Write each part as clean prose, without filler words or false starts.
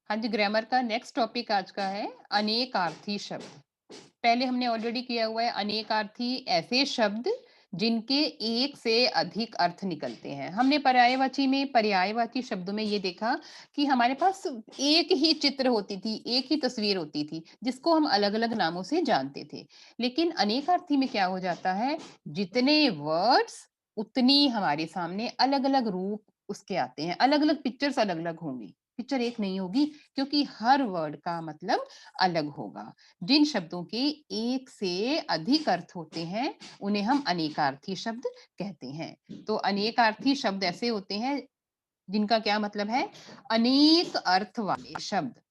हाँ जी, ग्रामर का next topic आज का है अनेकार्थी शब्द। पहले हमने ऑलरेडी किया हुआ है अनेकार्थी ऐसे शब्द जिनके एक से अधिक अर्थ निकलते हैं। हमने पर्यायवाची शब्दों में ये देखा कि हमारे पास एक ही चित्र होती थी, एक ही तस्वीर होती थी, जिसको हम अलग-अलग नामों से जानते थे। लेकिन अनेकार्थी में क्या हो जाता है, जितने वर्ड्स उतनी हमारे सामने अलग-अलग रूप उसके आते हैं, अलग-अलग पिक्चर्स अलग-अलग होंगी। पिक्चर एक नहीं होगी क्योंकि हर वर्ड का मतलब अलग होगा। जिन शब्दों के एक से अधिक अर्थ होते हैं, उन्हें हम अनेकार्थी शब्द कहते हैं। तो अनेकार्थी शब्द ऐसे होते हैं जिनका क्या मतलब है? अनेक अर्थ वाले शब्द।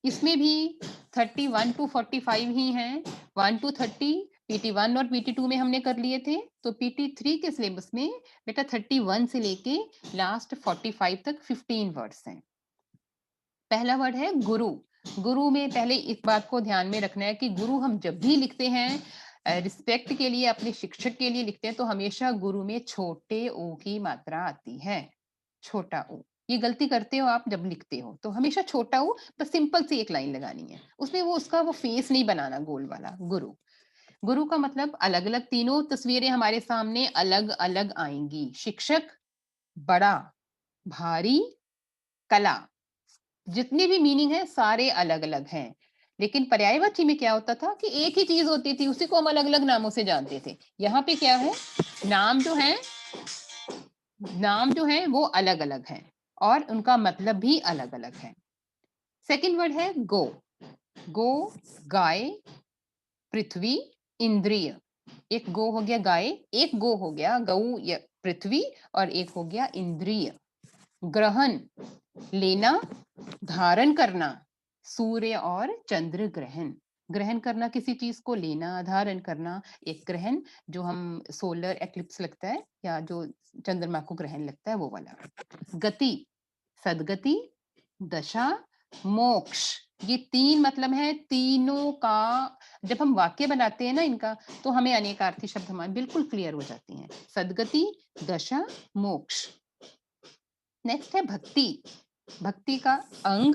इसमें भी 31 टू 45 ही हैं। 1 टू 30 PT1 और PT2 में हमने कर लिए थे। तो PT3 के सिलेबस में बेटा 31 से लेके लास्ट 45 तक 15 वर्ड्स हैं। पहला वर्ड है गुरु। गुरु में पहले इस बात को ध्यान में रखना है कि गुरु हम जब भी लिखते हैं रिस्पेक्ट के लिए अपने शिक्षक के लिए लिखते हैं तो हमेशा गुरु में छोटे ओ की मात्रा आती है। छोटा ओ ये गलती करते हो आप जब लिखते हो तो हमेशा छोटा ओ बस सिंपल सी एक लाइन लगानी है उसमें वो उसका वो फेस नहीं बनाना गोल वाला गुरु। गुरु का मतलब अलग अलग तीनों तस्वीरें हमारे सामने अलग अलग आएंगी। शिक्षक, बड़ा, भारी, कला, जितनी भी मीनिंग है सारे अलग-अलग हैं। लेकिन पर्यायवाची में क्या होता था कि एक ही चीज़ होती थी, उसी को हम अलग-अलग नामों से जानते थे। यहाँ पे क्या है, नाम जो है नाम जो है वो अलग-अलग हैं और उनका मतलब भी अलग-अलग है। सेकंड वर्ड है गो। गो, गाय, पृथ्वी, इंद्रिय। एक गो हो गया गाय, एक गो हो गया गऊ या पृथ्वी और एक हो गया इंद्रिय। ग्रहण, लेना, धारण करना, सूर्य और चंद्र ग्रहण। ग्रहण करना किसी चीज को, लेना धारण करना एक ग्रहण जो हम सोलर एक्लिप्स लगता है या जो चंद्रमा को ग्रहण लगता है वो वाला। गति, सदगति, दशा, मोक्ष। ये तीन मतलब है तीनों का। जब हम वाक्य बनाते हैं ना इनका तो हमें अनेकार्थी शब्द हमारे बिल्कुल क्लियर हो जाती हैं। सदगति, दशा, मोक्ष। नेक्स्ट है भक्ति। भक्ति का अंग,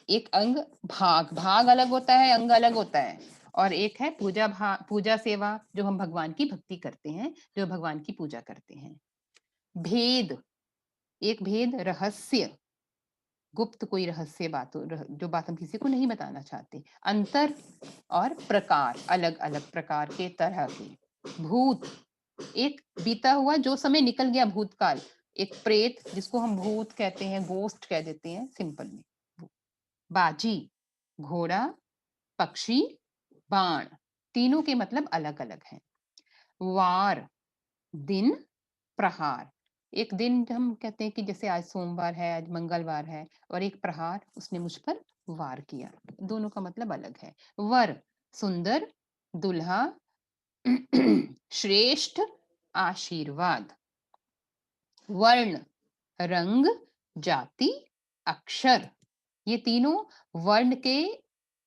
एक अंग, भाग भाग अलग होता है, अंग अलग होता है। और एक है पूजा सेवा जो हम भगवान की भक्ति करते हैं, जो भगवान की पूजा करते हैं। भेद, एक भेद, रहस्य, गुप्त कोई रहस्य बात जो बात हम किसी को नहीं बताना चाहते। अंतर और प्रकार, अलग अलग प्रकार के तरह के। भूत, एक बीता हुआ जो समय निकल गया भूतकाल। एक प्रेत जिसको हम भूत कहते हैं, गोस्ट कह देते हैं सिंपल में। बाजी, घोड़ा, पक्षी, बाण। तीनों के मतलब अलग अलग हैं। वार, दिन, प्रहार। एक दिन हम कहते हैं कि जैसे आज सोमवार है, आज मंगलवार है, और एक प्रहार, उसने मुझ पर वार किया। दोनों का मतलब अलग है। वर, सुंदर, दुल्हा, श्रेष्ठ, आशीर्वाद। वर्ण, रंग, जाति, अक्षर। ये तीनों वर्ण के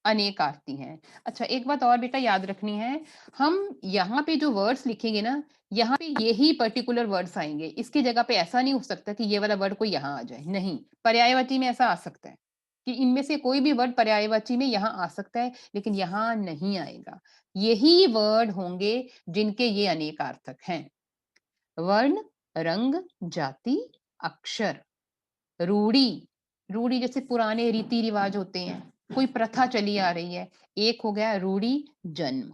अनेकार्थी हैं। अच्छा एक बात और बेटा याद रखनी है, हम यहाँ पे जो वर्ड्स लिखेंगे ना, यहाँ पे यही पर्टिकुलर वर्ड्स आएंगे। इसकी जगह पे ऐसा नहीं हो सकता कि ये वाला वर्ड कोई यहाँ आ जाए, नहीं। पर्यायवाची में ऐसा आ सकता है कि इनमें से कोई भी वर्ड पर्यायवाची में यहाँ आ सकता है, लेकिन यहाँ नहीं आएगा। यही वर्ड होंगे जिनके ये अनेकार्थक हैं। वर्ण, रंग, जाति, अक्षर। रूढ़ी, रूढ़ी जैसे पुराने रीति रिवाज होते हैं, कोई प्रथा चली आ रही है। एक हो गया रूढ़ी, जन्म,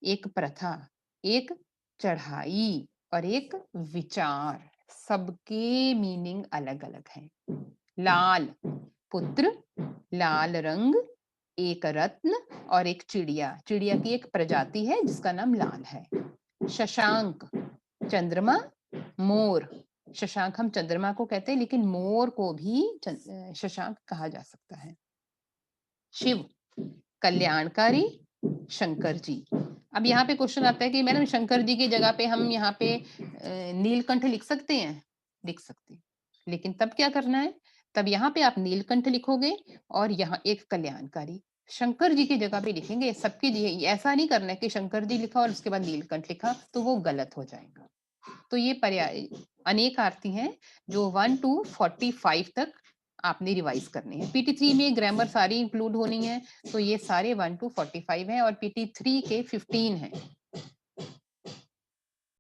एक प्रथा, एक चढ़ाई और एक विचार। सबके मीनिंग अलग अलग हैं। लाल, पुत्र, लाल रंग, एक रत्न और एक चिड़िया। चिड़िया की एक प्रजाति है जिसका नाम लाल है। शशांक, चंद्रमा, मोर। शशांक हम चंद्रमा को कहते हैं लेकिन मोर को भी शशांक कहा जा सकता है। शिव, कल्याणकारी, शंकर जी। अब यहाँ पे क्वेश्चन आता है कि मैडम शंकर जी की जगह पे हम यहाँ पे नीलकंठ लिख सकते हैं? लिख सकते हैं, लेकिन तब क्या करना है, तब यहाँ पे आप नीलकंठ लिखोगे और यहाँ एक कल्याणकारी। शंकर जी की जगह पे लिखेंगे सबकी जी, ऐसा नहीं करना है कि शंकर जी लिखा और उसके बाद नीलकंठ लिखा तो वो गलत हो जाएगा। तो ये पर्याय अनेकार्थी हैं जो 1 टू 45 तक आपने रिवाइज करने हैं। पीटी 3 में ग्रामर सारी इंक्लूड होनी है, तो ये सारे 1 टू 45 हैं और पीटी 3 के 15 हैं।